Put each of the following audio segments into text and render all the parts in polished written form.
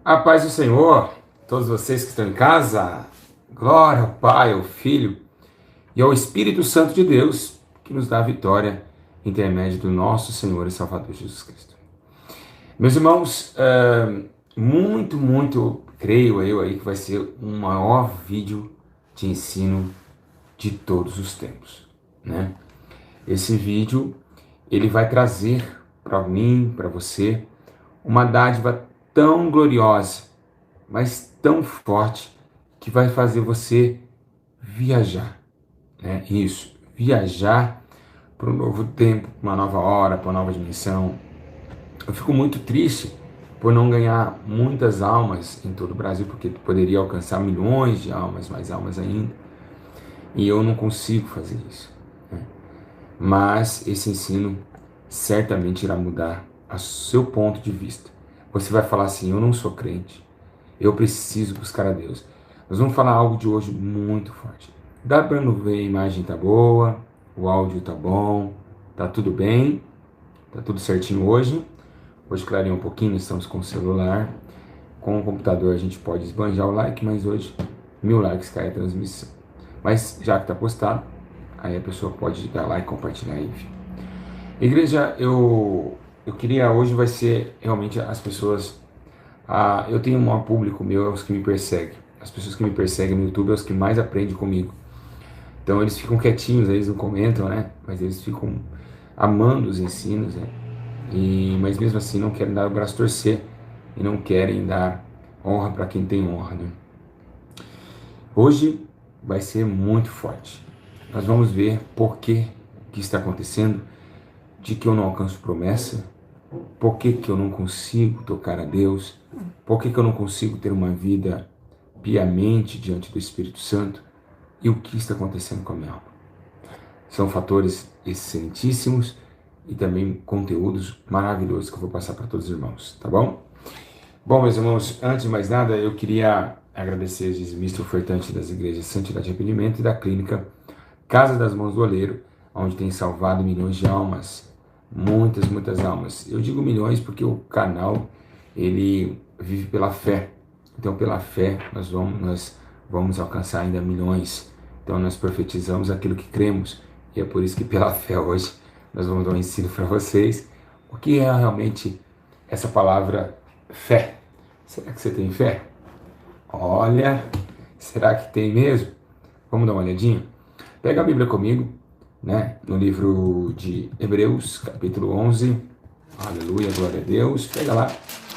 A paz do Senhor, todos vocês que estão em casa, glória ao Pai, ao Filho e ao Espírito Santo de Deus, que nos dá a vitória em intermédio do nosso Senhor e Salvador Jesus Cristo. Meus irmãos, creio eu aí que vai ser o maior vídeo de ensino de todos os tempos, né? Esse vídeo, ele vai trazer para mim, para você, uma dádiva tão gloriosa, mas tão forte, que vai fazer você viajar, né? Isso, viajar para um novo tempo, para uma nova hora, para uma nova dimensão. Eu fico muito triste por não ganhar muitas almas em todo o Brasil, porque poderia alcançar milhões de almas, mais almas ainda, e eu não consigo fazer isso, né? Mas esse ensino certamente irá mudar o seu ponto de vista. Você vai falar assim: eu não sou crente, eu preciso buscar a Deus. Nós vamos falar algo de hoje muito forte. Dá para ver, a imagem tá boa, o áudio tá bom, tá tudo bem, tá tudo certinho hoje. Hoje clareou um pouquinho, estamos com o celular. Com o computador a gente pode esbanjar o like, mas hoje 1000 likes cai a transmissão. Mas já que tá postado, aí a pessoa pode dar like, compartilhar aí, enfim. Igreja, eu queria, hoje vai ser realmente as pessoas. Eu tenho um público meu, é os que me perseguem. As pessoas que me perseguem no YouTube é os que mais aprendem comigo. Então eles ficam quietinhos, eles não comentam, né? Mas eles ficam amando os ensinos, né? Mas mesmo assim não querem dar o braço a torcer e não querem dar honra para quem tem honra, né? Hoje vai ser muito forte. Nós vamos ver por que está acontecendo, de que eu não alcanço promessa, por que eu não consigo tocar a Deus, por que eu não consigo ter uma vida piamente diante do Espírito Santo e o que está acontecendo com a minha alma. São fatores excelentíssimos e também conteúdos maravilhosos que eu vou passar para todos os irmãos, tá bom? Bom, meus irmãos, antes de mais nada, eu queria agradecer os dizimistas ofertantes das igrejas Santidade e Arrependimento e da clínica Casa das Mãos do Oleiro, onde tem salvado milhões de almas, muitas almas. Eu digo milhões porque o canal, ele vive pela fé. Então, pela fé, nós vamos alcançar ainda milhões. Então, nós profetizamos aquilo que cremos. E é por isso que, pela fé, hoje, nós vamos dar um ensino para vocês. O que é realmente essa palavra fé? Será que você tem fé? Olha, será que tem mesmo? Vamos dar uma olhadinha? Pega a Bíblia comigo, né? No livro de Hebreus, capítulo 11. Aleluia, glória a Deus. Pega lá,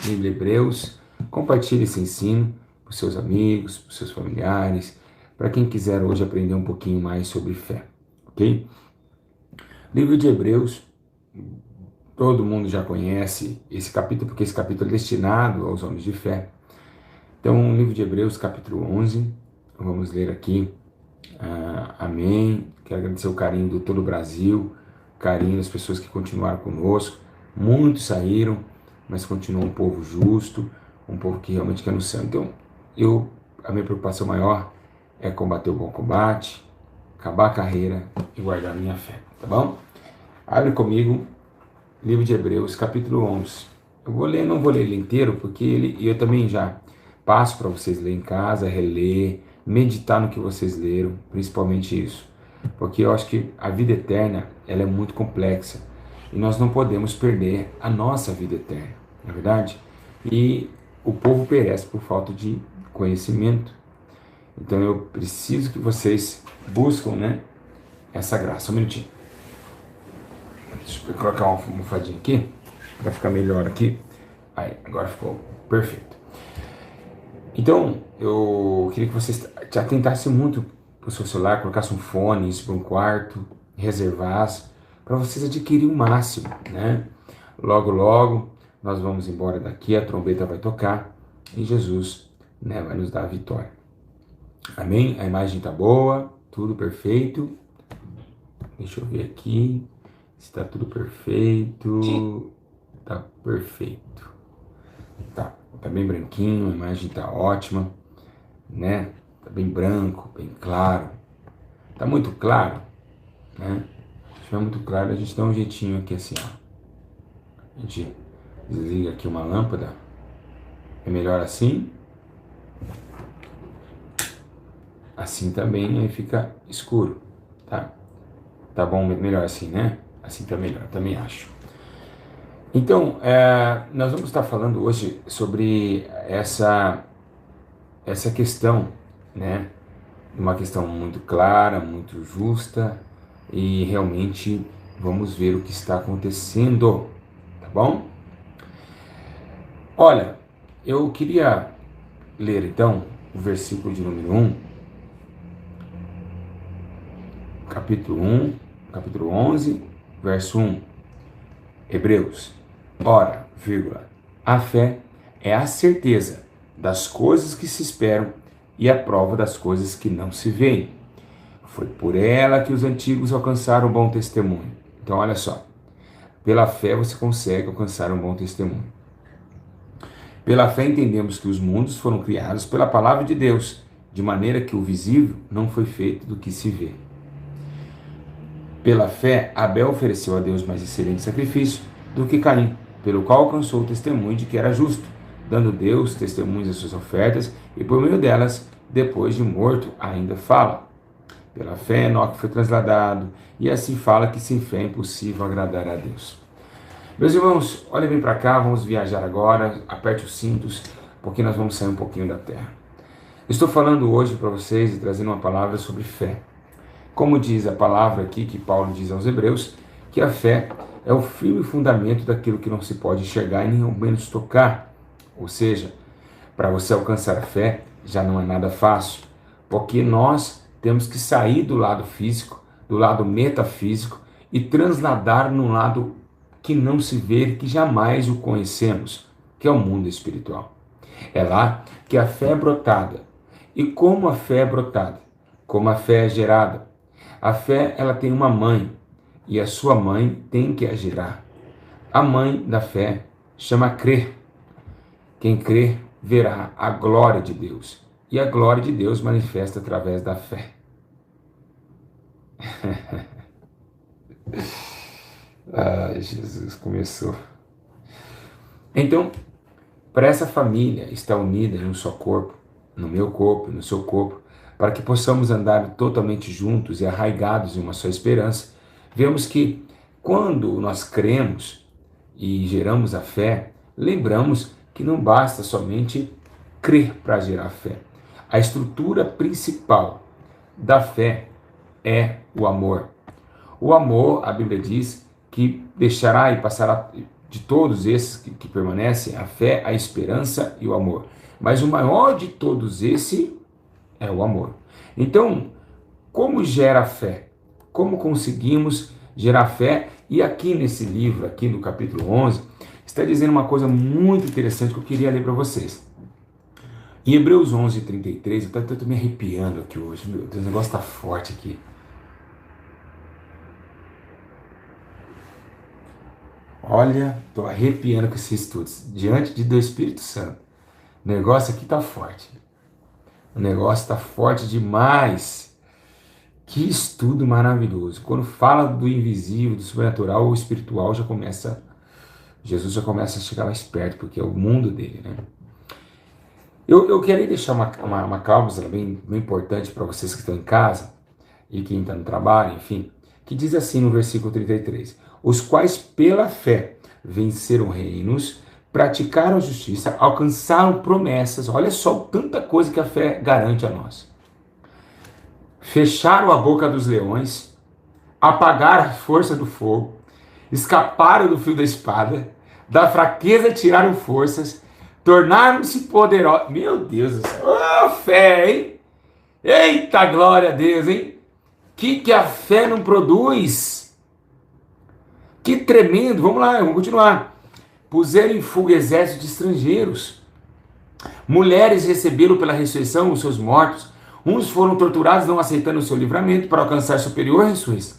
Bíblia Hebreus. Compartilhe esse ensino para os seus amigos, para os seus familiares, para quem quiser hoje aprender um pouquinho mais sobre fé, ok? Livro de Hebreus, todo mundo já conhece esse capítulo, porque esse capítulo é destinado aos homens de fé. Então, livro de Hebreus, capítulo 11, vamos ler aqui. Amém. Quero agradecer o carinho de todo o Brasil, o carinho das pessoas que continuaram conosco. Muitos saíram, mas continua um povo justo, um povo que realmente quer no céu. Então, a minha preocupação maior é combater o bom combate, acabar a carreira e guardar a minha fé, tá bom? Abre comigo, livro de Hebreus, capítulo 11. Não vou ler ele inteiro, porque eu também já passo para vocês ler em casa, reler, meditar no que vocês leram, principalmente isso. Porque eu acho que a vida eterna, ela é muito complexa. E nós não podemos perder a nossa vida eterna, não é verdade? E o povo perece por falta de conhecimento. Então eu preciso que vocês buscam, né, essa graça. Um minutinho. Deixa eu colocar uma almofadinha aqui, para ficar melhor aqui. Aí, agora ficou perfeito. Então, eu queria que vocês te atentassem muito para o seu celular, colocassem um fone, isso para um quarto, reservassem, para vocês adquirirem o máximo, né? Logo, logo, nós vamos embora daqui, a trombeta vai tocar e Jesus, né, vai nos dar a vitória. Amém? A imagem tá boa, tudo perfeito. Deixa eu ver aqui se tá tudo perfeito. Tá perfeito. Tá bem branquinho, a imagem tá ótima, né? Tá bem branco, bem claro. Tá muito claro, né? Se estiver muito claro, a gente dá um jeitinho aqui assim, ó. A gente desliga aqui uma lâmpada. É melhor assim? Assim também aí fica escuro, tá? Tá bom, melhor assim, né? Assim tá melhor, também acho. Então, nós vamos estar falando hoje sobre essa questão, né? Uma questão muito clara, muito justa e realmente vamos ver o que está acontecendo, tá bom? Olha, eu queria ler então o versículo de número capítulo 1, capítulo 11, verso 1. Hebreus. Ora, vírgula, a fé é a certeza das coisas que se esperam e a prova das coisas que não se veem. Foi por ela que os antigos alcançaram um bom testemunho. Então, olha só. Pela fé você consegue alcançar um bom testemunho. Pela fé entendemos que os mundos foram criados pela palavra de Deus, de maneira que o visível não foi feito do que se vê. Pela fé, Abel ofereceu a Deus mais excelente sacrifício do que Caim, pelo qual alcançou o testemunho de que era justo, dando Deus testemunho das suas ofertas, e por meio delas, depois de morto, ainda fala. Pela fé, Enoque foi trasladado, e assim fala que sem fé é impossível agradar a Deus. Meus irmãos, olhem bem para cá, vamos viajar agora, aperte os cintos, porque nós vamos sair um pouquinho da terra. Estou falando hoje para vocês e trazendo uma palavra sobre fé. Como diz a palavra aqui que Paulo diz aos Hebreus, que a fé é o firme fundamento daquilo que não se pode enxergar e nem ao menos tocar. Ou seja, para você alcançar a fé já não é nada fácil, porque nós temos que sair do lado físico, do lado metafísico e transladar no lado que não se vê, que jamais o conhecemos, que é o mundo espiritual. É lá que a fé é brotada. E como a fé é brotada? Como a fé é gerada? A fé, ela tem uma mãe, e a sua mãe tem que a gerar. A mãe da fé chama crer. Quem crer verá a glória de Deus. E a glória de Deus manifesta através da fé. Ai, Jesus, começou. Então, para essa família estar unida em um só corpo, no meu corpo, no seu corpo, para que possamos andar totalmente juntos e arraigados em uma só esperança, vemos que quando nós cremos e geramos a fé, lembramos que não basta somente crer para gerar fé. A estrutura principal da fé é o amor. O amor, a Bíblia diz, que deixará e passará de todos esses que permanecem, a fé, a esperança e o amor. Mas o maior de todos esses é o amor. Então, como gera fé? Como conseguimos gerar fé? E aqui nesse livro, aqui no capítulo 11, está dizendo uma coisa muito interessante que eu queria ler para vocês. Em Hebreus 11, 33, eu estou me arrepiando aqui hoje, meu Deus, o negócio está forte aqui. Olha, estou arrepiando com esses estudos, diante do Espírito Santo. O negócio aqui está forte. O negócio está forte demais. Que estudo maravilhoso. Quando fala do invisível, do sobrenatural, o espiritual já começa... Jesus já começa a chegar mais perto, porque é o mundo dele, né? Eu queria deixar uma cláusula bem importante para vocês que estão em casa e quem está no trabalho, enfim, que diz assim no versículo 33: os quais pela fé venceram reinos, praticaram a justiça, alcançaram promessas. Olha só tanta coisa que a fé garante a nós. Fecharam a boca dos leões, apagaram a força do fogo, escaparam do fio da espada, da fraqueza tiraram forças, tornaram-se poderosos. Meu Deus do céu, oh, fé, hein? Eita glória a Deus, hein? Que a fé não produz? Que tremendo, vamos lá, vamos continuar. Puseram em fuga exércitos de estrangeiros. Mulheres receberam pela ressurreição os seus mortos. Uns foram torturados não aceitando o seu livramento para alcançar superior ressurreição.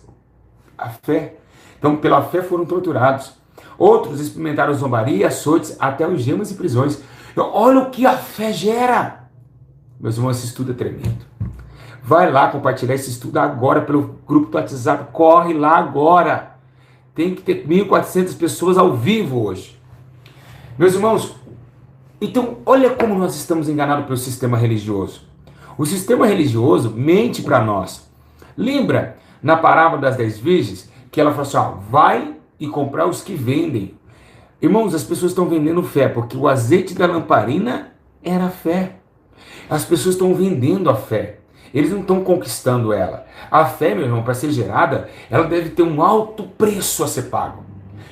A fé. Então, pela fé foram torturados. Outros experimentaram zombaria, açoites, até algemas e prisões. Então, olha o que a fé gera. Meus irmãos, esse estudo é tremendo. Vai lá compartilhar esse estudo agora pelo grupo do WhatsApp. Corre lá agora. Tem que ter 1.400 pessoas ao vivo hoje. Meus irmãos, Então, olha como nós estamos enganados pelo sistema religioso. O sistema religioso mente para nós. Lembra na parábola das 10 virgens que ela falou assim: ó, vai e comprar os que vendem. Irmãos, as pessoas estão vendendo fé, porque o azeite da lamparina era a fé. As pessoas estão vendendo a fé. Eles não estão conquistando ela. A fé, meu irmão, para ser gerada, ela deve ter um alto preço a ser pago.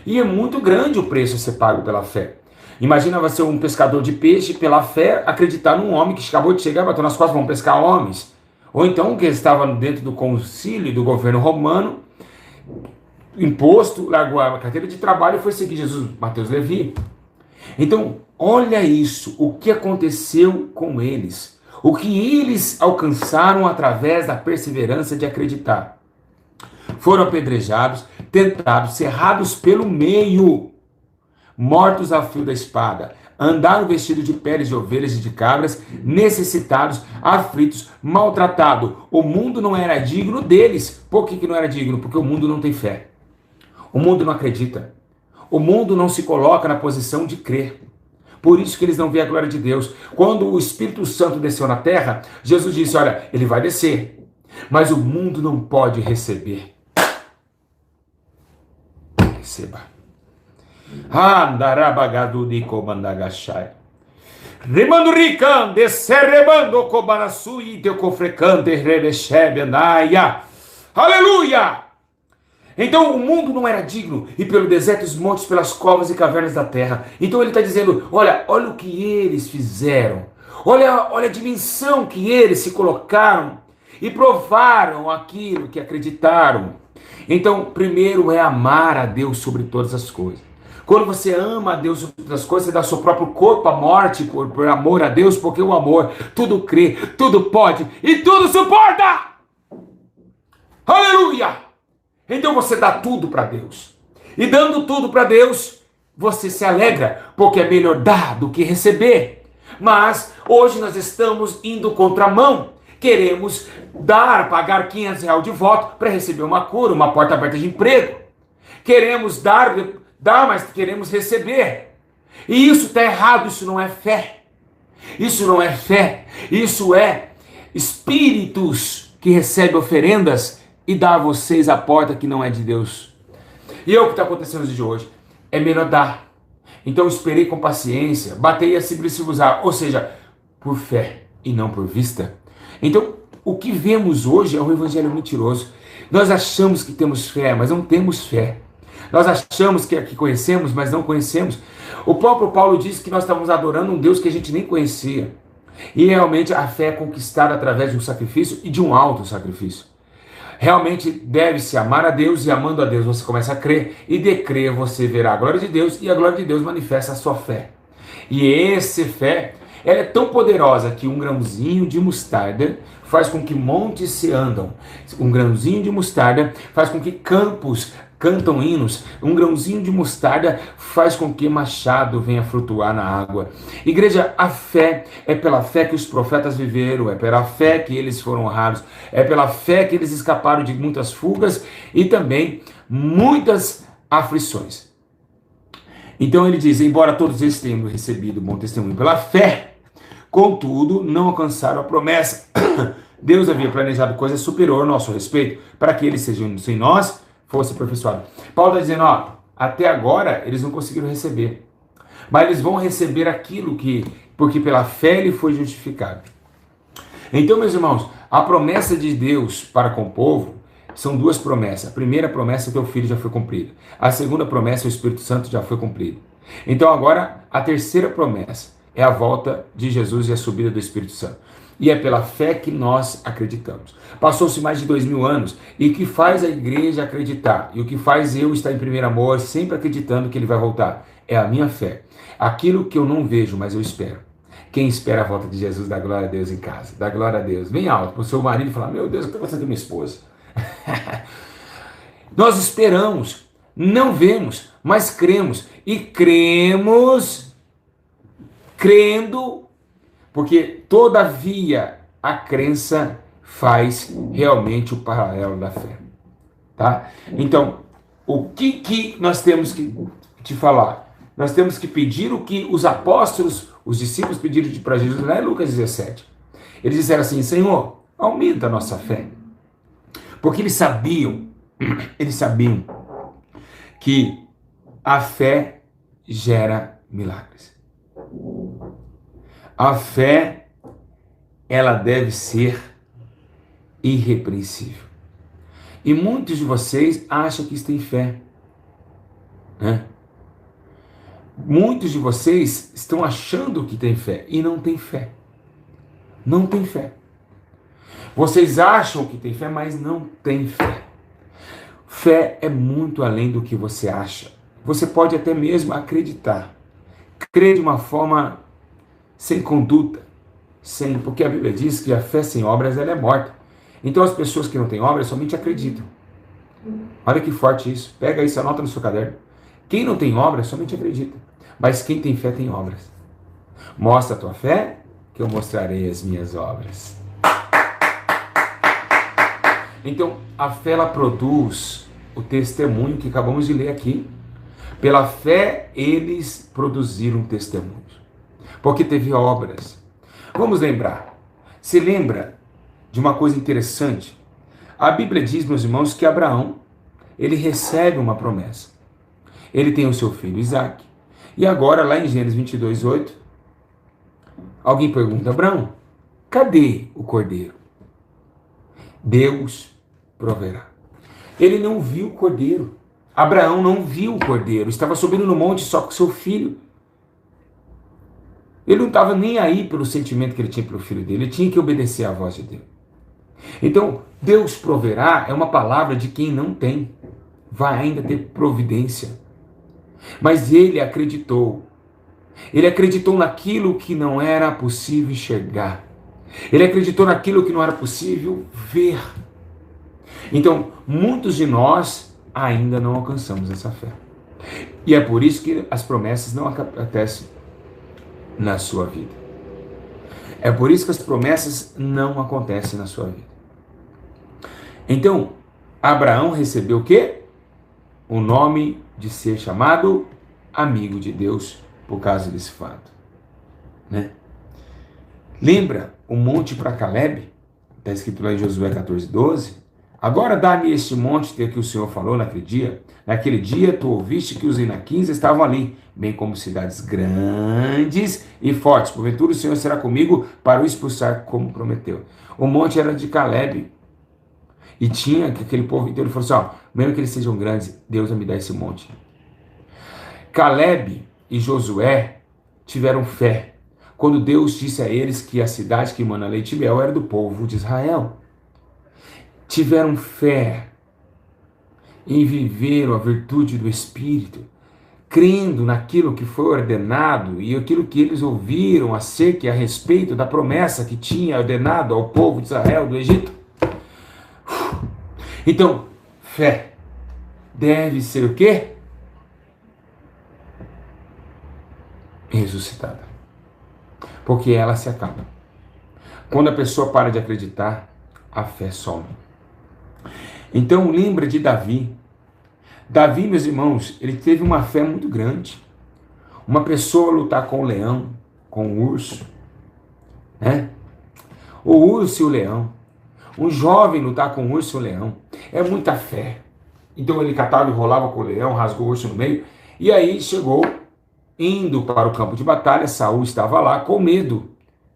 E é muito grande o preço a ser pago pela fé. Imagina você um pescador de peixe, pela fé, acreditar num homem que acabou de chegar, bateu nas costas, vão pescar homens. Ou então que estava dentro do concílio do governo romano, imposto, largou a carteira de trabalho e foi seguir Jesus, Mateus Levi. Então, olha isso, o que aconteceu com eles. O que eles alcançaram através da perseverança de acreditar. Foram apedrejados, tentados, cerrados pelo meio, mortos a fio da espada, andaram vestidos de peles de ovelhas e de cabras, necessitados, aflitos, maltratados. O mundo não era digno deles. Por que não era digno? Porque o mundo não tem fé. O mundo não acredita. O mundo não se coloca na posição de crer. Por isso que eles não veem a glória de Deus. Quando o Espírito Santo desceu na terra, Jesus disse, olha, ele vai descer, mas o mundo não pode receber. Receba. Andarabagadu de comandagachai. Remando ricande, serrebando cobanasui, teu cofrecante, rebechebe, andaia. Aleluia! Então o mundo não era digno, e pelo deserto, os montes, pelas covas e cavernas da terra. Então ele está dizendo, olha o que eles fizeram. Olha a dimensão que eles se colocaram e provaram aquilo que acreditaram. Então, primeiro é amar a Deus sobre todas as coisas. Quando você ama a Deus sobre todas as coisas, você dá seu próprio corpo à morte por amor a Deus, porque o amor tudo crê, tudo pode e tudo suporta. Aleluia! Então você dá tudo para Deus. E dando tudo para Deus, você se alegra, porque é melhor dar do que receber. Mas hoje nós estamos indo contramão. Queremos pagar R$500 de voto para receber uma cura, uma porta aberta de emprego. Queremos dar, mas queremos receber. E isso está errado, isso não é fé. Isso não é fé, isso é espíritos que recebem oferendas e dá a vocês a porta que não é de Deus. E é o que está acontecendo nos dias de hoje. É melhor dar. Então esperei com paciência, batei a se usar, ou seja, por fé e não por vista. Então, o que vemos hoje é um evangelho mentiroso. Nós achamos que temos fé, mas não temos fé. Nós achamos que conhecemos, mas não conhecemos. O próprio Paulo disse que nós estávamos adorando um Deus que a gente nem conhecia. E realmente a fé é conquistada através de um sacrifício e de um alto sacrifício. Realmente deve-se amar a Deus, e amando a Deus você começa a crer, e de crer você verá a glória de Deus, e a glória de Deus manifesta a sua fé. E essa fé, ela é tão poderosa que um grãozinho de mostarda faz com que montes se andam. Um grãozinho de mostarda faz com que campos cantam hinos. Um grãozinho de mostarda faz com que machado venha flutuar na água. Igreja, a fé é pela fé que os profetas viveram, é pela fé que eles foram honrados, é pela fé que eles escaparam de muitas fugas e também muitas aflições. Então ele diz, embora todos eles tenham recebido bom testemunho pela fé, contudo não alcançaram a promessa. Deus havia planejado coisa superior ao nosso respeito, para que eles sejam sem nós, fosse aperfeiçoado. Paulo está dizendo, até agora eles não conseguiram receber, mas eles vão receber aquilo porque pela fé ele foi justificado. Então, meus irmãos, a promessa de Deus para com o povo são duas promessas. A primeira promessa é que o Filho já foi cumprido. A segunda promessa, o Espírito Santo já foi cumprido. Então agora, a terceira promessa é a volta de Jesus e a subida do Espírito Santo. E é pela fé que nós acreditamos. Passou-se mais de 2000 anos, e o que faz a igreja acreditar, e o que faz eu estar em primeiro amor, sempre acreditando que ele vai voltar, é a minha fé. Aquilo que eu não vejo, mas eu espero. Quem espera a volta de Jesus, dá glória a Deus em casa. Dá glória a Deus. Bem alto para o seu marido falar, meu Deus, o que está acontecendo com minha esposa? Nós esperamos, não vemos, mas cremos. E cremos crendo, porque todavia a crença faz realmente o paralelo da fé. Tá? Então, o que nós temos que te falar? Nós temos que pedir o que os apóstolos, os discípulos pediram para Jesus, lá em Lucas 17. Eles disseram assim: Senhor, aumenta a nossa fé. Porque eles sabiam que a fé gera milagres. A fé, ela deve ser irrepreensível. E muitos de vocês acham que têm fé, né? Muitos de vocês estão achando que têm fé e não têm fé. Não tem fé. Vocês acham que tem fé, mas não tem fé. Fé é muito além do que você acha. Você pode até mesmo acreditar. Crer de uma forma sem conduta, porque a Bíblia diz que a fé sem obras ela é morta. Então as pessoas que não têm obras somente acreditam. Olha que forte isso. Pega isso, anota no seu caderno. Quem não tem obras somente acredita. Mas quem tem fé tem obras. Mostra a tua fé, que eu mostrarei as minhas obras. Então, a fé ela produz o testemunho que acabamos de ler aqui. Pela fé, eles produziram testemunhos. Porque teve obras. Vamos lembrar. Se lembra de uma coisa interessante? A Bíblia diz, meus irmãos, que Abraão, ele recebe uma promessa. Ele tem o seu filho Isaque. E agora, lá em Gênesis 22:8, alguém pergunta: Abraão, cadê o cordeiro? Deus proverá. Ele não viu o cordeiro. Abraão não viu o cordeiro. Estava subindo no monte só com seu filho. Ele não estava nem aí pelo sentimento que ele tinha pelo filho dele. Ele tinha que obedecer à voz de Deus. Então, Deus proverá é uma palavra de quem não tem. Vai ainda ter providência. Mas ele acreditou. Ele acreditou naquilo que não era possível enxergar. Ele acreditou naquilo que não era possível ver. Então, muitos de nós ainda não alcançamos essa fé. E é por isso que as promessas não acontecem na sua vida. É por isso que as promessas não acontecem na sua vida. Então, Abraão recebeu o quê? O nome de ser chamado amigo de Deus por causa desse fato, né? Lembra o monte para Caleb? Está escrito lá em Josué 14:12. Agora dá-me este monte que o Senhor falou naquele dia. Naquele dia tu ouviste que os inaquins estavam ali, bem como cidades grandes e fortes. Porventura o Senhor será comigo para o expulsar como prometeu. O monte era de Caleb. E tinha aquele povo inteiro, ele falou assim, mesmo que eles sejam grandes, Deus vai me dar esse monte. Caleb e Josué tiveram fé quando Deus disse a eles que a cidade que emana leite e mel era do povo de Israel. Tiveram fé em viver a virtude do Espírito, crendo naquilo que foi ordenado e aquilo que eles ouviram acerca e a respeito da promessa que tinha ordenado ao povo de Israel do Egito. Então, fé deve ser o quê? Ressuscitada. Porque ela se acaba. Quando a pessoa para de acreditar, a fé some. Então, lembra de Davi. Davi, meus irmãos, ele teve uma fé muito grande. Uma pessoa lutar com o leão, com o urso, né? O urso e o leão. Um jovem lutar com o urso e o leão. É muita fé. Então ele catava e rolava com o leão, rasgou o urso no meio. E aí chegou, indo para o campo de batalha, Saul estava lá com medo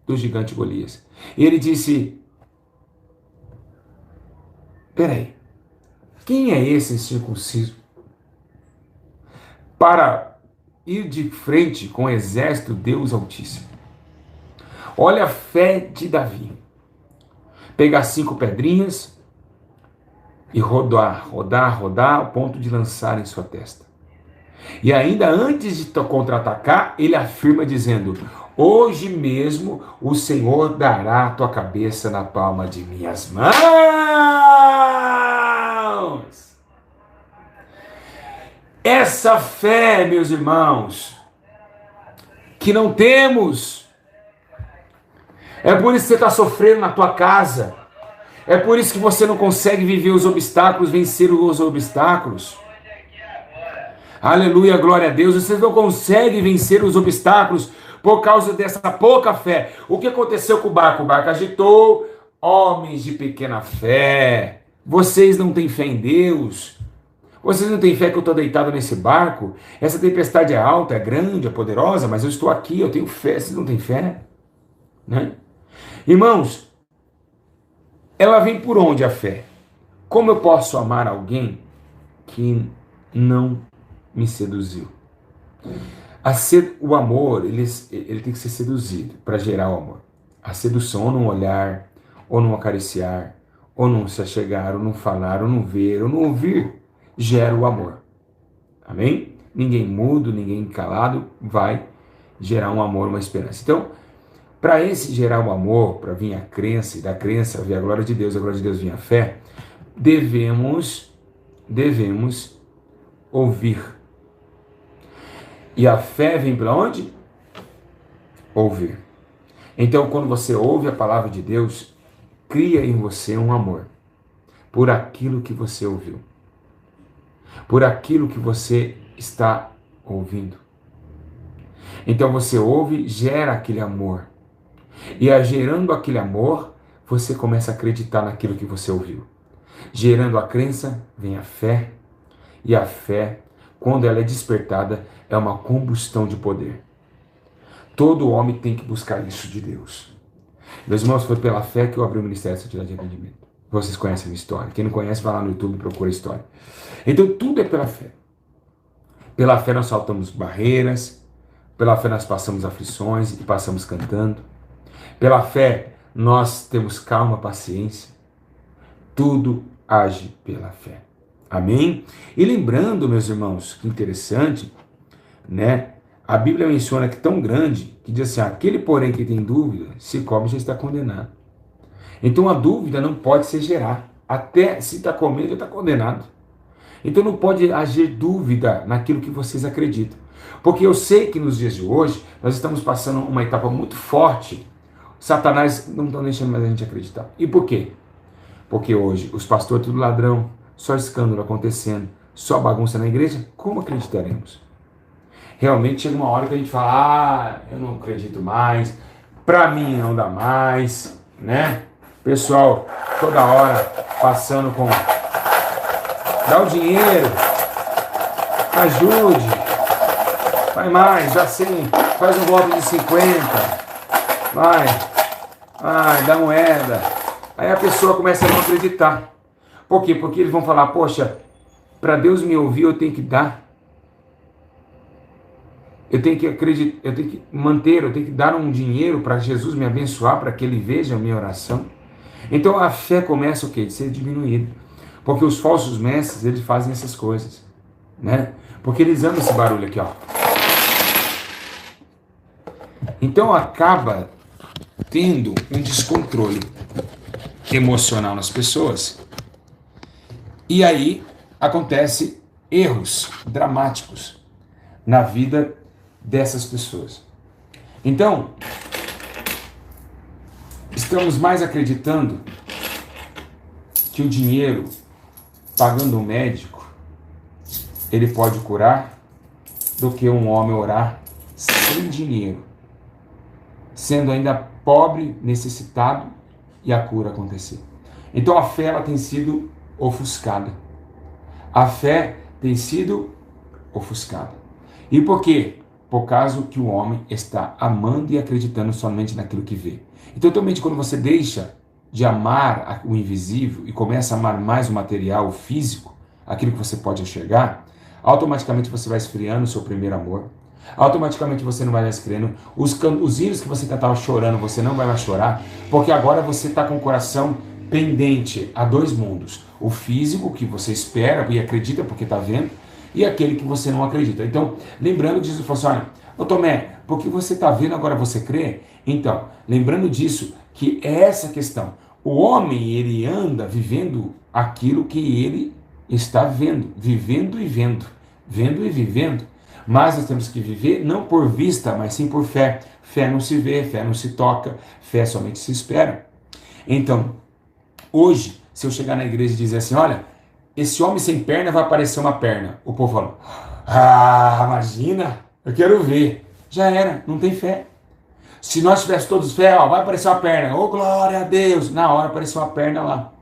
do gigante Golias. E ele disse, peraí, quem é esse incircunciso para ir de frente com o exército Deus Altíssimo? Olha a fé de Davi. Pegar 5 pedrinhas e rodar, ao ponto de lançar em sua testa. E ainda antes de contra-atacar, ele afirma dizendo, hoje mesmo o Senhor dará a tua cabeça na palma de minhas mãos. Essa fé, meus irmãos, que não temos. É por isso que você está sofrendo na tua casa. É por isso que você não consegue viver os obstáculos, vencer os obstáculos. Aleluia, glória a Deus. Você não consegue vencer os obstáculos Por causa dessa pouca fé. O que aconteceu com o barco? O barco agitou. Homens de pequena fé. Vocês não têm fé em Deus? Vocês não têm fé que eu estou deitado nesse barco? Essa tempestade é alta, é grande, é poderosa, mas eu estou aqui, eu tenho fé. Vocês não têm fé? Né? Irmãos, ela vem por onde a fé? Como eu posso amar alguém que não me seduziu? O amor, ele tem que ser seduzido para gerar o amor. A sedução, ou num olhar, ou num acariciar, ou num se achegar, ou num falar, ou num ver, ou num ouvir, gera o amor. Amém? Ninguém mudo, ninguém calado vai gerar um amor, uma esperança. Então, para esse gerar o amor, para vir a crença, e da crença vir a glória de Deus vir a fé, devemos ouvir. E a fé vem para onde? Ouvir. Então, quando você ouve a palavra de Deus, cria em você um amor por aquilo que você ouviu, por aquilo que você está ouvindo. Então você ouve, gera aquele amor. E gerando aquele amor, você começa a acreditar naquilo que você ouviu. Gerando a crença, vem a fé. E a fé, quando ela é despertada, é uma combustão de poder. Todo homem tem que buscar isso de Deus. Meus irmãos, foi pela fé que eu abri o Ministério da Santidade de Arrependimento. Vocês conhecem a minha história. Quem não conhece, vai lá no YouTube e procura a história. Então tudo é pela fé. Pela fé nós saltamos barreiras. Pela fé nós passamos aflições e passamos cantando. Pela fé nós temos calma, paciência. Tudo age pela fé. Amém? E lembrando, meus irmãos, que interessante, né? A Bíblia menciona que tão grande, que diz assim, aquele porém que tem dúvida, se come já está condenado. Então a dúvida não pode se gerar. Até se está comendo, já está condenado. Então não pode agir dúvida naquilo que vocês acreditam. Porque eu sei que nos dias de hoje, nós estamos passando uma etapa muito forte. Satanás não está deixando mais a gente acreditar. E por quê? Porque hoje os pastores tudo ladrão, só escândalo acontecendo, só bagunça na igreja, como acreditaremos? Realmente chega uma hora que a gente fala, eu não acredito mais, pra mim não dá mais, né? Pessoal, toda hora passando com, dá o dinheiro, ajude, vai mais, já sei, faz um voto de 50, vai, dá moeda. Aí a pessoa começa a não acreditar. Por quê? Porque eles vão falar, poxa, para Deus me ouvir eu tenho que dar. Eu tenho que acreditar, eu tenho que manter, eu tenho que dar um dinheiro para Jesus me abençoar, para que Ele veja a minha oração. Então a fé começa o quê? De ser diminuída. Porque os falsos mestres, eles fazem essas coisas, né? Porque eles amam esse barulho aqui, ó. Então acaba tendo um descontrole emocional nas pessoas. E aí acontece erros dramáticos na vida dessas pessoas. Então, estamos mais acreditando que o dinheiro, pagando um médico, ele pode curar, do que um homem orar sem dinheiro, sendo ainda pobre, necessitado, e a cura acontecer. Então a fé ela tem sido ofuscada. A fé tem sido ofuscada. E por quê? Por causa que o homem está amando e acreditando somente naquilo que vê. Então, totalmente quando você deixa de amar o invisível e começa a amar mais o material, o físico, aquilo que você pode enxergar, automaticamente você vai esfriando o seu primeiro amor. Automaticamente você não vai mais crendo. Os hinos que você cantava chorando, você não vai mais chorar, porque agora você está com o coração pendente a dois mundos. O físico, que você espera e acredita porque está vendo, e aquele que você não acredita. Então, lembrando que Jesus falou assim, olha, ô Tomé, porque você está vendo, agora você crê? Então, lembrando disso, que é essa questão. O homem, ele anda vivendo aquilo que ele está vendo, vivendo e vendo, vendo e vivendo. Mas nós temos que viver não por vista, mas sim por fé. Fé não se vê, fé não se toca, fé somente se espera. Então, hoje, se eu chegar na igreja e dizer assim, olha, esse homem sem perna vai aparecer uma perna. O povo fala, imagina, eu quero ver. Já era, não tem fé. Se nós tivéssemos todos fé, ó, vai aparecer uma perna. Oh, glória a Deus! Na hora apareceu uma perna lá.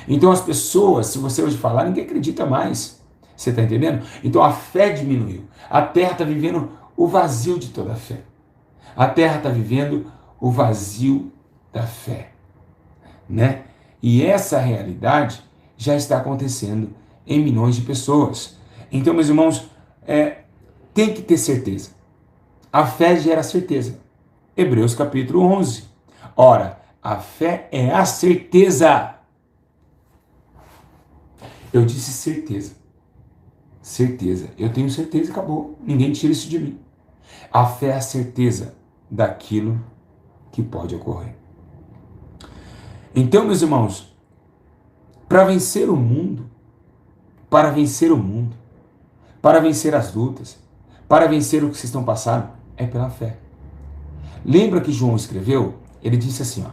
Então as pessoas, se você hoje falar, ninguém acredita mais. Você está entendendo? Então a fé diminuiu. A terra está vivendo o vazio de toda a fé. A terra está vivendo o vazio da fé, né? E essa realidade já está acontecendo em milhões de pessoas. Então, meus irmãos, tem que ter certeza. A fé gera certeza. Hebreus capítulo 11. Ora, a fé é a certeza. Eu disse certeza. Certeza. Eu tenho certeza e acabou. Ninguém tira isso de mim. A fé é a certeza daquilo que pode ocorrer. Então, meus irmãos, para vencer o mundo, para vencer o mundo, para vencer as lutas, para vencer o que vocês estão passando, é pela fé. Lembra que João escreveu? Ele disse assim, ó,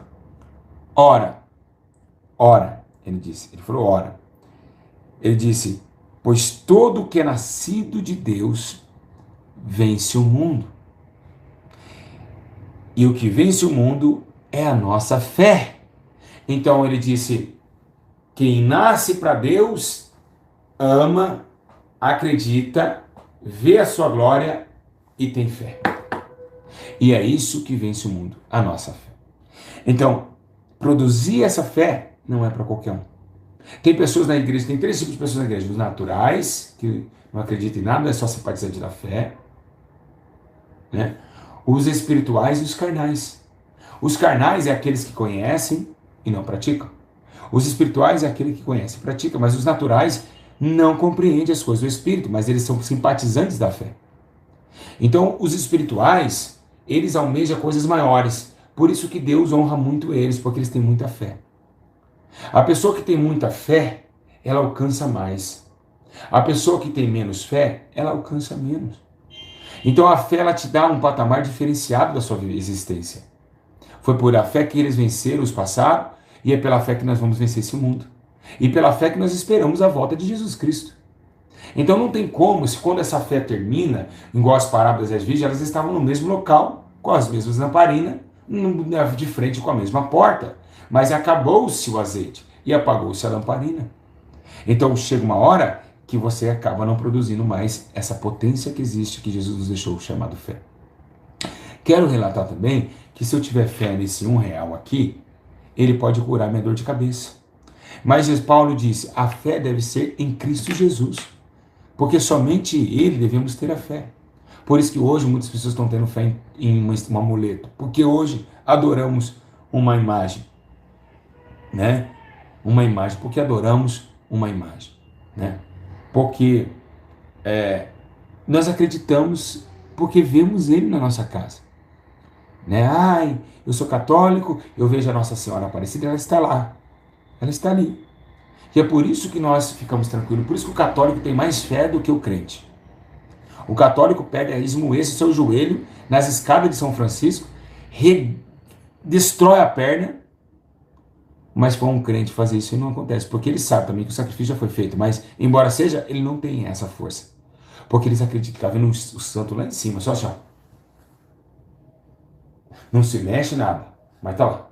ora, ele falou ora. Ele disse, pois todo o que é nascido de Deus vence o mundo. E o que vence o mundo é a nossa fé. Então ele disse, quem nasce para Deus, ama, acredita, vê a sua glória e tem fé. E é isso que vence o mundo, a nossa fé. Então, produzir essa fé não é para qualquer um. Tem pessoas na igreja, tem três tipos de pessoas na igreja. Os naturais, que não acreditam em nada, é só simpatizante da fé, né? Os espirituais e os carnais. Os carnais é aqueles que conhecem e não praticam. Os espirituais é aquele que conhece e pratica, mas os naturais não compreendem as coisas do espírito, mas eles são simpatizantes da fé. Então, os espirituais, eles almejam coisas maiores. Por isso que Deus honra muito eles, porque eles têm muita fé. A pessoa que tem muita fé, ela alcança mais. A pessoa que tem menos fé, ela alcança menos. Então a fé, ela te dá um patamar diferenciado da sua existência. Foi por a fé que eles venceram os passados, e é pela fé que nós vamos vencer esse mundo. E pela fé que nós esperamos a volta de Jesus Cristo. Então não tem como, se quando essa fé termina, igual as parábolas das virgens, elas estavam no mesmo local, com as mesmas lamparinas, de frente com a mesma porta. Mas acabou-se o azeite e apagou-se a lamparina. Então chega uma hora que você acaba não produzindo mais essa potência que existe, que Jesus nos deixou, chamado fé. Quero relatar também que se eu tiver fé nesse R$1 aqui, ele pode curar minha dor de cabeça. Mas Paulo disse, a fé deve ser em Cristo Jesus. Porque somente ele devemos ter a fé. Por isso que hoje muitas pessoas estão tendo fé em um amuleto. Porque hoje adoramos uma imagem. Né? Uma imagem. Porque adoramos uma imagem. Né? Porque nós acreditamos porque vemos ele na nossa casa. Né? Ai, eu sou católico, eu vejo a Nossa Senhora Aparecida, ela está lá. Ela está ali. E é por isso que nós ficamos tranquilos. Por isso que o católico tem mais fé do que o crente. O católico pega, esmoeça o seu joelho nas escadas de São Francisco, destrói a perna, mas para um crente fazer isso não acontece, porque ele sabe também que o sacrifício já foi feito, mas embora seja, ele não tem essa força. Porque eles acreditam que está vendo o santo lá em cima, só assim, ó. Não se mexe nada, mas está lá.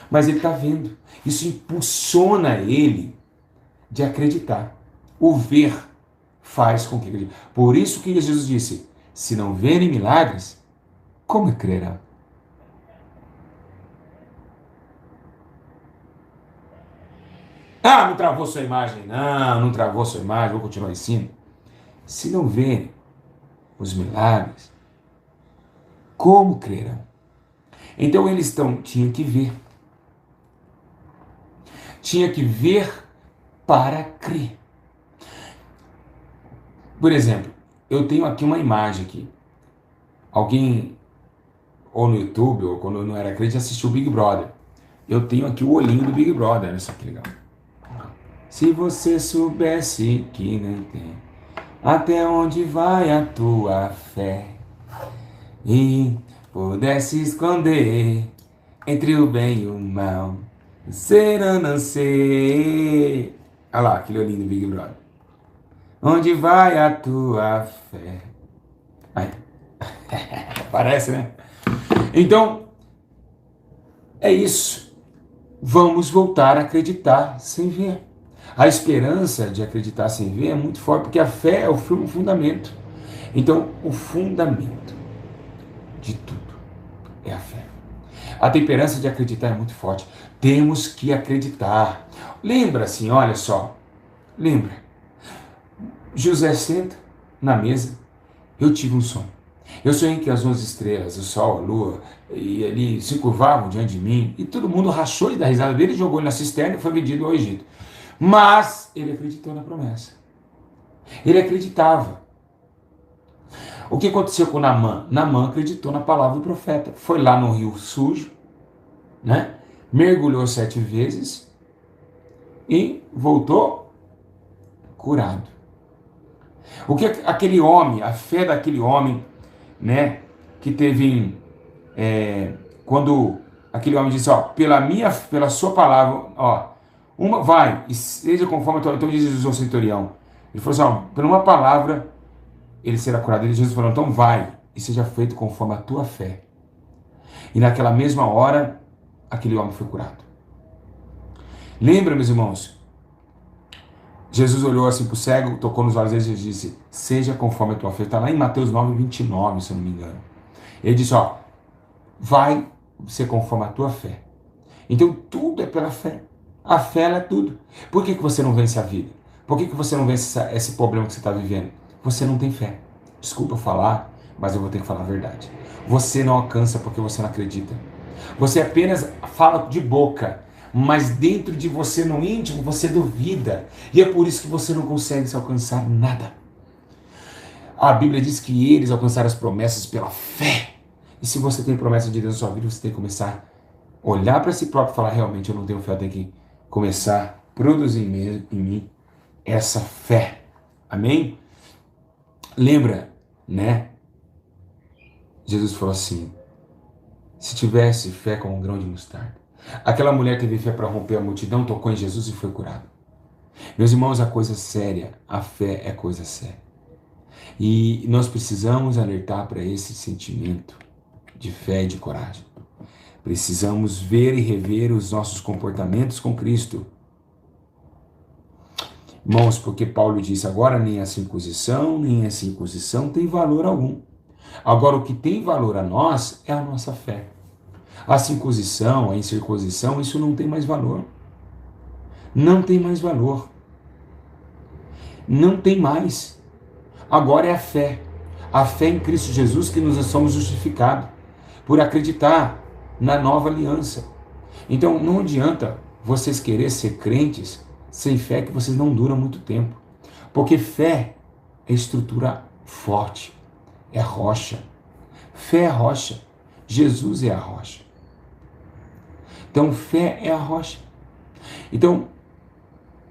Mas ele está vendo. Isso impulsiona ele de acreditar. O ver faz com que acredite. Por isso que Jesus disse, se não verem milagres, como crerão? Ah, não travou sua imagem. Não travou sua imagem, vou continuar ensinando. Se não verem os milagres, como crerão? Então eles tinham que ver. Tinha que ver para crer. Por exemplo, eu tenho aqui uma imagem aqui. Alguém, ou no YouTube, ou quando eu não era crente, assistiu o Big Brother. Eu tenho aqui o olhinho do Big Brother, olha só que legal. Se você soubesse que nem tem, até onde vai a tua fé, e pudesse esconder entre o bem e o mal, ser ou não ser. Olha lá, aquele olhinho do Big Brother. Onde vai a tua fé? Aí. Parece, né? Então, é isso. Vamos voltar a acreditar sem ver. A esperança de acreditar sem ver é muito forte, porque a fé é o fundamento. Então, o fundamento de tudo é a fé. A temperança de acreditar é muito forte. Temos que acreditar. Lembra assim, olha só. Lembra. José senta na mesa. Eu tive um sonho. Eu sonhei que as 11 estrelas, o sol, a lua, e ali se curvavam diante de mim. E todo mundo rachou de dar risada dele, jogou ele na cisterna e foi vendido ao Egito. Mas ele acreditou na promessa. Ele acreditava. O que aconteceu com Naamã? Naamã acreditou na palavra do profeta. Foi lá no rio sujo, né? Mergulhou 7 vezes e voltou curado. O que aquele homem, a fé daquele homem, né? Que teve, quando aquele homem disse, ó, pela sua palavra, ó, vai e seja conforme a tua. Então diz Jesus ao centurião. Ele falou assim, ó, por uma palavra ele será curado. E Jesus falou, então vai e seja feito conforme a tua fé. E naquela mesma hora, aquele homem foi curado. Lembra, meus irmãos? Jesus olhou assim para o cego, tocou nos olhos dele e disse, seja conforme a tua fé. Está lá em Mateus 9:29, se eu não me engano. Ele disse, ó, vai ser conforme a tua fé. Então tudo é pela fé. A fé ela é tudo. Por que você não vence a vida? Por que você não vence esse problema que você está vivendo? Você não tem fé. Desculpa falar, mas eu vou ter que falar a verdade. Você não alcança porque você não acredita. Você apenas fala de boca, mas dentro de você, no íntimo, você duvida. E é por isso que você não consegue se alcançar nada. A Bíblia diz que eles alcançaram as promessas pela fé. E se você tem promessa de Deus na sua vida, você tem que começar a olhar para si próprio e falar, realmente eu não tenho fé, eu tenho que começar a produzir em mim essa fé. Amém? Lembra, né? Jesus falou assim, se tivesse fé como um grão de mostarda. Aquela mulher teve fé para romper a multidão, tocou em Jesus e foi curada. Meus irmãos, a coisa séria, a fé é coisa séria. E nós precisamos alertar para esse sentimento de fé e de coragem. Precisamos ver e rever os nossos comportamentos com Cristo. Irmãos, porque Paulo disse, agora nem a circuncisão, nem a circuncisão tem valor algum. Agora o que tem valor a nós é a nossa fé. A circuncisão, a incircuncisão, isso não tem mais valor. Não tem mais valor. Não tem mais. Agora é a fé. A fé em Cristo Jesus que nós somos justificados por acreditar na nova aliança. Então não adianta vocês querer ser crentes sem fé, que vocês não duram muito tempo. Porque fé é estrutura forte, é rocha. Fé é rocha. Jesus é a rocha. Então fé é a rocha. Então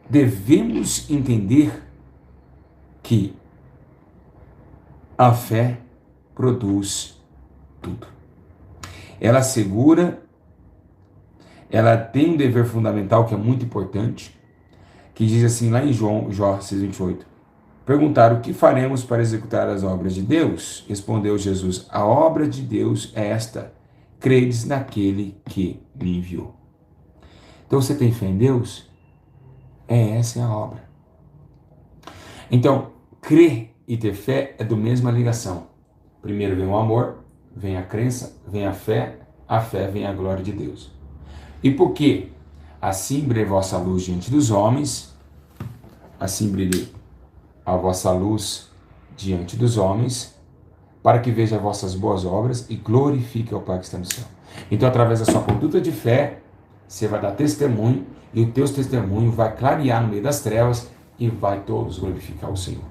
devemos entender que a fé produz tudo. Ela assegura, ela tem um dever fundamental que é muito importante, que diz assim lá em Jó 6:28. Perguntaram, o que faremos para executar as obras de Deus? Respondeu Jesus, a obra de Deus é esta, credes naquele que me enviou. Então você tem fé em Deus? Essa é a obra. Então, crer e ter fé é da mesma ligação. Primeiro vem o amor, vem a crença, vem a fé vem a glória de Deus. E por quê? Assim brilhe a vossa luz diante dos homens, assim brilhe a vossa luz diante dos homens, para que veja as vossas boas obras e glorifique ao Pai que está no céu. Então, através da sua conduta de fé, você vai dar testemunho, e o teu testemunho vai clarear no meio das trevas e vai todos glorificar o Senhor.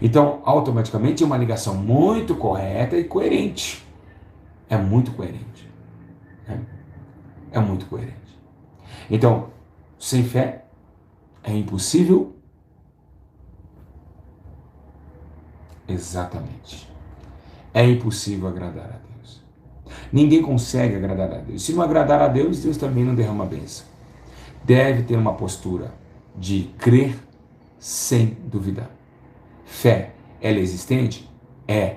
Então, automaticamente é uma ligação muito correta e coerente. É muito coerente. É muito coerente. Então, sem fé é impossível. Exatamente. É impossível agradar a Deus. Ninguém consegue agradar a Deus. Se não agradar a Deus, Deus também não derrama a bênção. Deve ter uma postura de crer sem duvidar. Fé, ela é existente? É.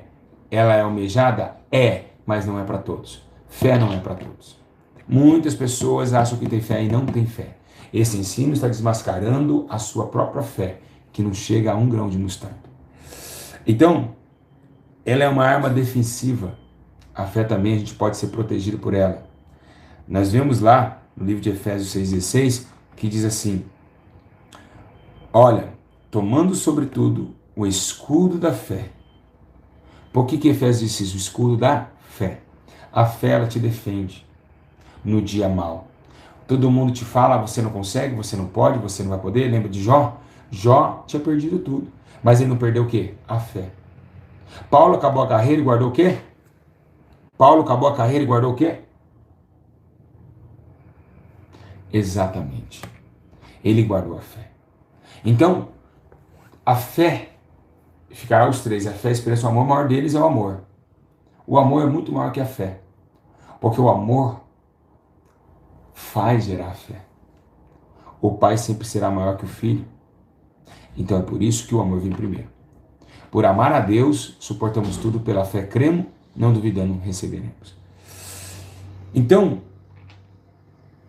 Ela é almejada? É, mas não é para todos. Fé não é para todos. Muitas pessoas acham que tem fé e não tem fé. Esse ensino está desmascarando a sua própria fé, que não chega a 1 grão de mostarda. Então, ela é uma arma defensiva. A fé também, a gente pode ser protegido por ela. Nós vemos lá, no livro de Efésios 6,16, que diz assim: olha, tomando sobretudo o escudo da fé. Por que Efésios diz isso? O escudo da fé. A fé, ela te defende no dia mau. Todo mundo te fala, você não consegue, você não pode, você não vai poder. Lembra de Jó? Jó tinha perdido tudo. Mas ele não perdeu o quê? A fé. Paulo acabou a carreira e guardou o quê? Paulo acabou a carreira e guardou o quê? Exatamente. Ele guardou a fé. Então, a fé ficará os três. A fé, a esperança e o amor. O maior deles é o amor. O amor é muito maior que a fé. Porque o amor faz gerar a fé. O pai sempre será maior que o filho. Então é por isso que o amor vem primeiro. Por amar a Deus, suportamos tudo, pela fé cremos, não duvidando receberemos. Então,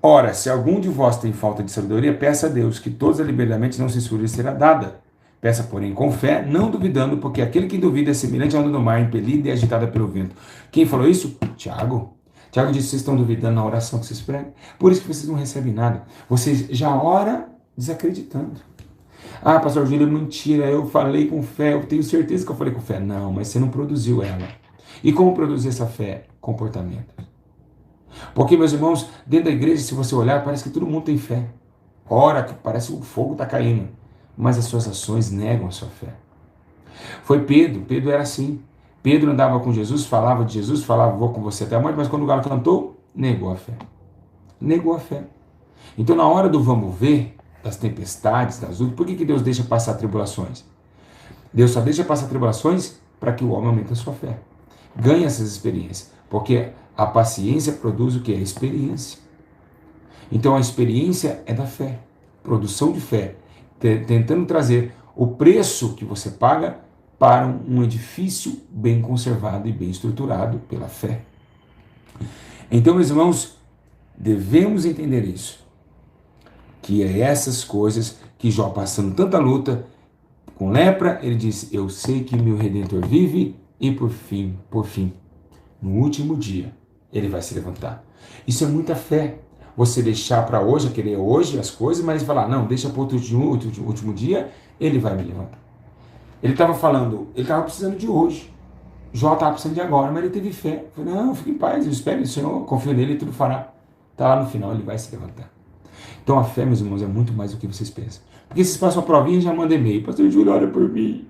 ora, se algum de vós tem falta de sabedoria, peça a Deus, que toda liberalmente não censure lhe será dada. Peça, porém, com fé, não duvidando, porque aquele que duvida é semelhante à onda do mar, impelida e agitada pelo vento. Quem falou isso? Tiago. Tiago disse: vocês estão duvidando na oração que vocês pregam, por isso que vocês não recebem nada. Vocês já oram desacreditando. Ah, pastor Júlio, mentira, eu falei com fé, eu tenho certeza que eu falei com fé. Não, mas você não produziu ela. E como produzir essa fé? Comportamento. Porque, meus irmãos, dentro da igreja, se você olhar, parece que todo mundo tem fé. Ora, que parece que o fogo está caindo. Mas as suas ações negam a sua fé. Foi Pedro. Pedro era assim. Pedro andava com Jesus, falava de Jesus, falava, vou com você até a morte, mas quando o galo cantou, negou a fé. Negou a fé. Então, na hora do vamos ver, das tempestades, das lutas, por que Deus deixa passar tribulações? Deus só deixa passar tribulações para que o homem aumente a sua fé. Ganhe essas experiências. Porque a paciência produz o que? A experiência. Então, a experiência é da fé. Produção de fé. Tentando trazer o preço que você paga para um edifício bem conservado e bem estruturado pela fé. Então, meus irmãos, devemos entender isso. Que é essas coisas que Jó, passando tanta luta com lepra, ele disse: eu sei que meu Redentor vive e por fim, no último dia, ele vai se levantar. Isso é muita fé. Você deixar para hoje, querer hoje as coisas, mas falar, não, deixa para outro último dia, ele vai me levantar. Ele estava falando, ele estava precisando de hoje. Jó estava precisando de agora, mas ele teve fé. Falei, não, fique em paz, eu espero no Senhor, confio nele e tudo fará. Está lá no final, ele vai se levantar. Então a fé, meus irmãos, é muito mais do que vocês pensam. Porque vocês passam uma provinha e já mandam e-mail. Pastor Júlio, ora por mim.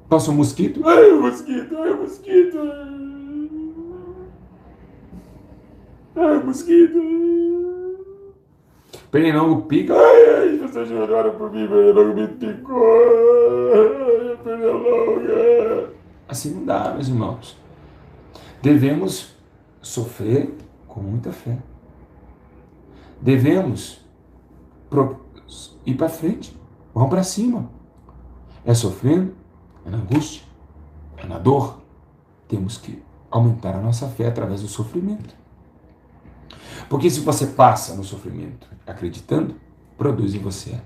Passa um mosquito. Ai, o mosquito, ai, o mosquito. Ai, o mosquito. Pernilongo pica. Ai, pastor Júlio, ora por mim, pernilongo me picou. Ai, pernilongo. Assim não dá, meus irmãos. Devemos sofrer com muita fé. Devemos ir para frente. Vamos para cima. É sofrendo, é na angústia, é na dor. Temos que aumentar a nossa fé através do sofrimento. Porque se você passa no sofrimento acreditando, produz em você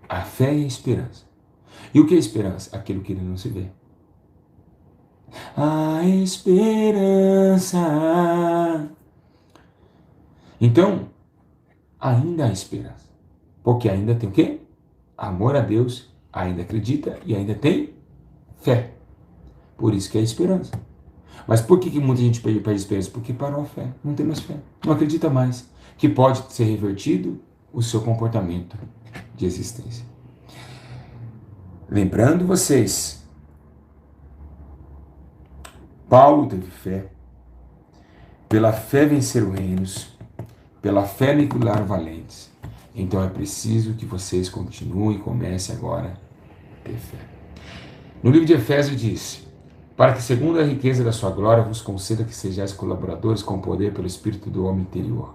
a fé e a esperança. E o que é esperança? Aquilo que não se vê. A esperança. Então, ainda há esperança. Porque ainda tem o quê? Amor a Deus, ainda acredita e ainda tem fé. Por isso que é esperança. Mas por que muita gente perde esperança? Porque parou a fé, não tem mais fé, não acredita mais que pode ser revertido o seu comportamento de existência. Lembrando vocês, Paulo teve fé, pela fé venceram reinos, pela fé aniquilaram valentes. Então é preciso que vocês continuem e comecem agora a ter fé. No livro de Efésios diz, para que segundo a riqueza da sua glória vos conceda que sejais colaboradores com o poder pelo Espírito do homem interior,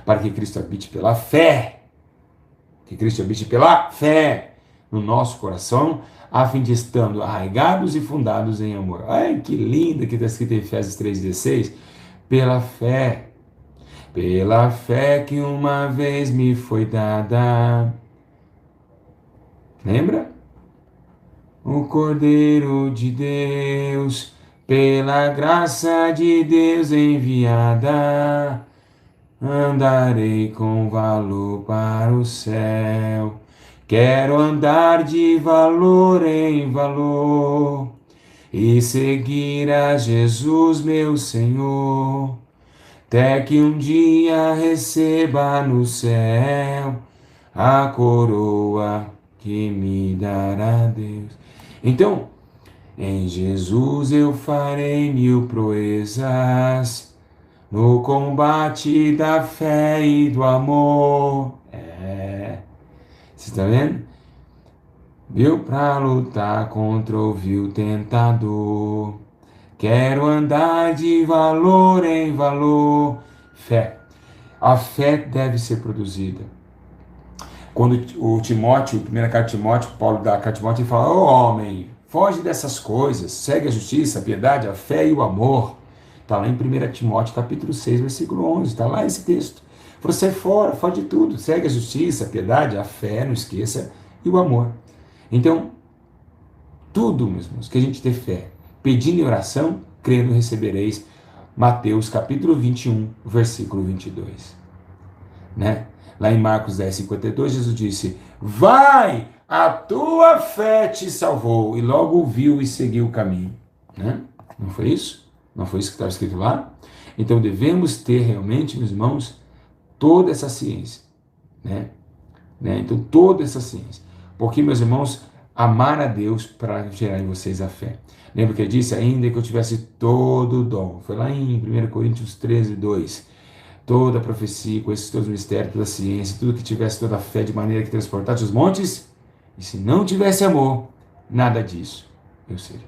para que Cristo habite pela fé, que Cristo habite pela fé no nosso coração, a fim de estando arraigados e fundados em amor. Ai, que linda que está escrito em Efésios 3,16. Pela fé que uma vez me foi dada. Lembra? O Cordeiro de Deus, pela graça de Deus enviada, andarei com valor para o céu. Quero andar de valor em valor e seguir a Jesus, meu Senhor, até que um dia receba no céu a coroa que me dará Deus. Então, em Jesus eu farei mil proezas no combate da fé e do amor. Você está vendo? Viu? Para lutar contra o vil tentador. Quero andar de valor em valor. Fé. A fé deve ser produzida. Quando o Timóteo, a primeira carta de Timóteo, Paulo dá a carta de Timóteo, ele fala: ô homem, foge dessas coisas, segue a justiça, a piedade, a fé e o amor. Está lá em 1 Timóteo, capítulo 6, versículo 11, está lá esse texto. Você fora, foge de tudo, segue a justiça, a piedade, a fé, não esqueça, e o amor. Então, tudo, meus irmãos, que a gente ter fé, pedindo em oração, crendo recebereis. Mateus capítulo 21, versículo 22. Né? Lá em Marcos 10, 52, Jesus disse: vai, a tua fé te salvou. E logo viu e seguiu o caminho. Né? Não foi isso? Não foi isso que estava escrito lá? Então devemos ter realmente, meus irmãos, toda essa ciência. Né? Então toda essa ciência. Porque, meus irmãos, amar a Deus para gerar em vocês a fé. Lembra que ele disse: ainda que eu tivesse todo o dom. Foi lá em 1 Coríntios 13, 2. Toda a profecia, com esses todos os mistérios, toda a ciência, tudo que tivesse toda a fé de maneira que transportasse os montes, e se não tivesse amor, nada disso eu seria.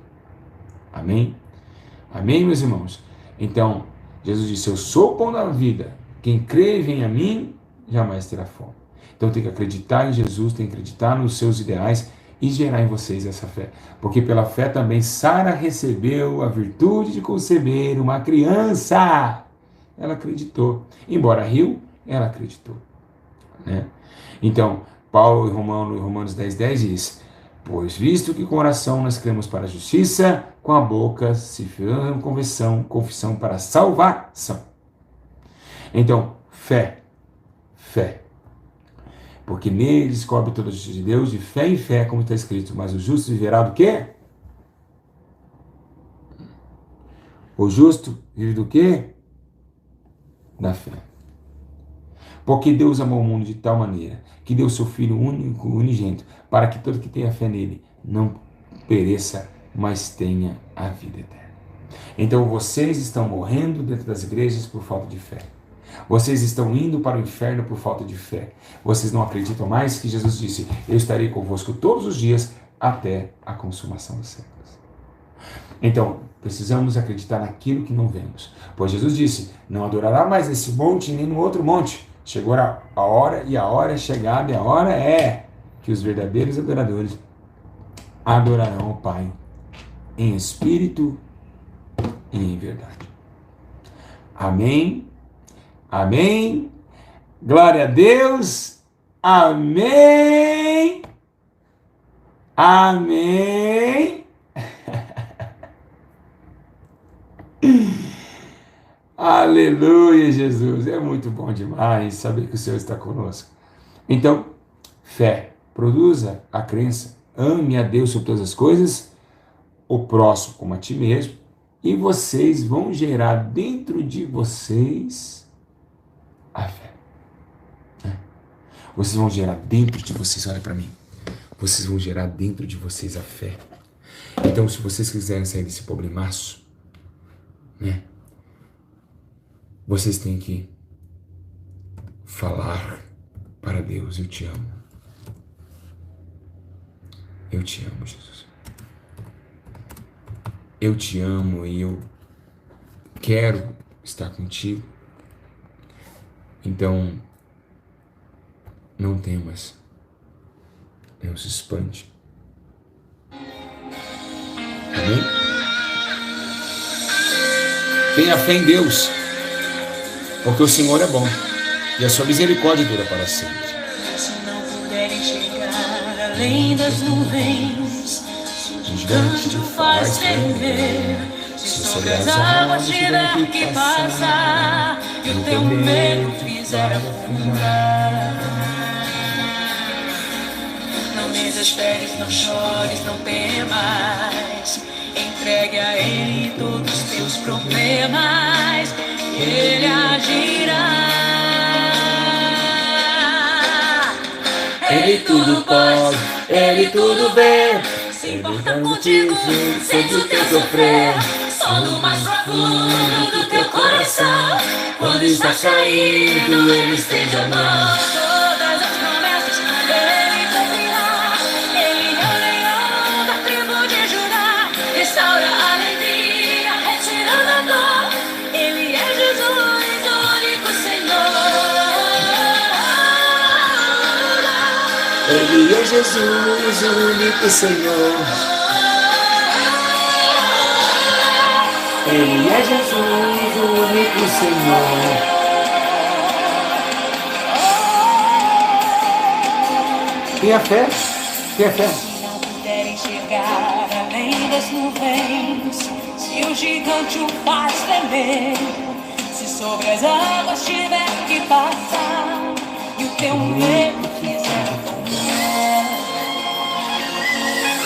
Amém? Amém, meus irmãos? Então, Jesus disse: eu sou o pão da vida. Quem crê e vem a mim, jamais terá fome. Então tem que acreditar em Jesus, tem que acreditar nos seus ideais e gerar em vocês essa fé. Porque pela fé também Sara recebeu a virtude de conceber uma criança. Ela acreditou. Embora riu, ela acreditou. Né? Então, Paulo em Romanos 10:10 diz: pois visto que com oração nós cremos para a justiça, com a boca se firma confissão para a salvação. Então, fé. Porque nele descobre toda a justiça de Deus, de fé em fé, como está escrito. Mas o justo viverá do quê? O justo vive do quê? Da fé. Porque Deus amou o mundo de tal maneira que deu seu Filho único, unigênito, para que todo que tenha fé nele não pereça, mas tenha a vida eterna. Então vocês estão morrendo dentro das igrejas por falta de fé. Vocês estão indo para o inferno por falta de fé. Vocês não acreditam mais que Jesus disse: eu estarei convosco todos os dias até a consumação dos séculos. Então, precisamos acreditar naquilo que não vemos. Pois Jesus disse: não adorará mais nesse monte nem no outro monte. Chegou a hora, e a hora é chegada, e a hora é que os verdadeiros adoradores adorarão o Pai em espírito e em verdade. Amém? Amém? Glória a Deus! Amém! Amém! Aleluia, Jesus! É muito bom demais saber que o Senhor está conosco. Então, fé. Produza a crença. Ame a Deus sobre todas as coisas, o próximo como a ti mesmo, e vocês vão gerar dentro de vocês a fé. Vocês vão gerar dentro de vocês, olha para mim, vocês vão gerar dentro de vocês a fé. Então, se vocês quiserem sair desse problemaço, né, vocês têm que falar para Deus: eu te amo. Eu te amo, Jesus. Eu te amo e eu quero estar contigo. Então, não temas. Deus expande. Amém? Tenha fé em Deus, porque o Senhor é bom e a sua misericórdia dura para sempre. Se não puderem chegar além das nuvens, se o gigante te faz tremer, se sobre as águas tiver que passar e o teu medo fizer afundar. Não desesperes, não chores, não temas, entregue a Ele todos os teus problemas, Ele agirá. Ele tudo pode, Ele tudo vê, se importa contigo, sente o teu sofrer, só no mais profundo do teu coração, quando está caído, Ele estende a mão. Todas as promessas, Ele cumprirá, Ele é o leão da tribo de Judá, restaura a alegria, retirando a dor, Ele é Jesus, o único Senhor. Ele é Jesus, o único Senhor. Ele é Jesus, o único Senhor. Tenha fé, tenha fé. Se não puderem chegar além das nuvens, se o gigante o faz tremer, se sobre as águas tiver que passar e o teu medo fizer afundar.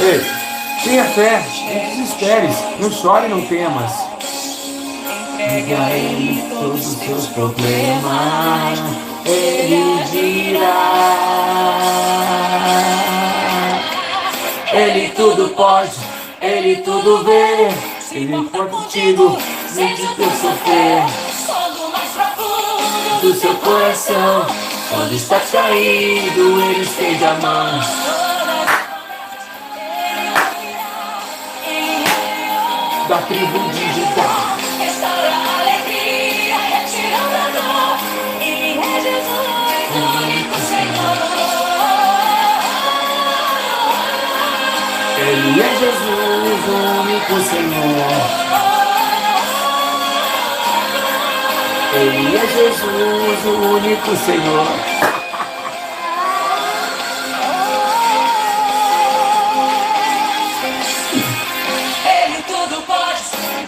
Ei, tenha fé, não desesperes, não chore, não temas. Entregue a Ele todos os teus problemas, Ele dirá. Ele tudo pode, Ele tudo vê. se importa contigo, sente o teu sofrer, quando mais profundo Do seu coração, quando está caído, Ele estende a mão. Da tribo de Judá, restaura a alegria, retirando a dor, Ele é Jesus, o único Senhor. Ele é Jesus, o único Senhor. Ele é Jesus, o único Senhor. Ele tudo pode,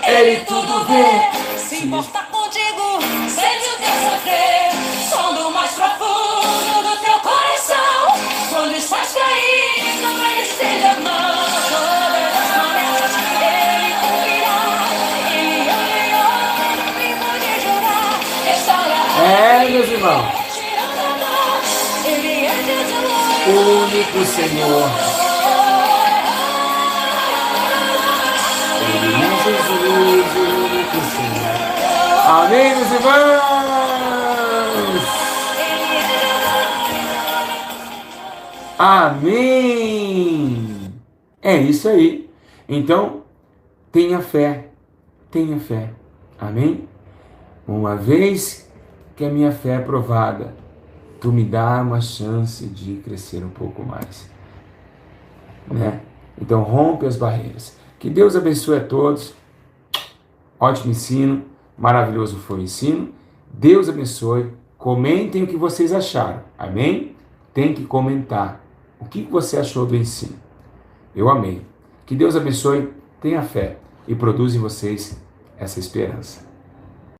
Ele tudo vê. se importa contigo, sente o teu sofrer, som do mais profundo do teu coração, quando estás caído, Ele estende a mão. Todas as promessas Ele cumprirá, Ele é o leão da tribo de Judá, restaura Meus irmãos, retirando a dor, Ele é Jesus, o único Senhor. Ele é Jesus, o único Senhor. Amém, meus irmãos. Amém. É isso aí. Então, tenha fé. Tenha fé. Amém? Uma vez que a minha fé é provada, tu me dá uma chance de crescer um pouco mais. Né? Então, rompe as barreiras. Que Deus abençoe a todos. Ótimo ensino. Maravilhoso foi o ensino. Deus abençoe. Comentem o que vocês acharam. Amém? Tem que comentar. O que você achou do ensino? Eu amei. Que Deus abençoe. Tenha fé. E produza em vocês essa esperança.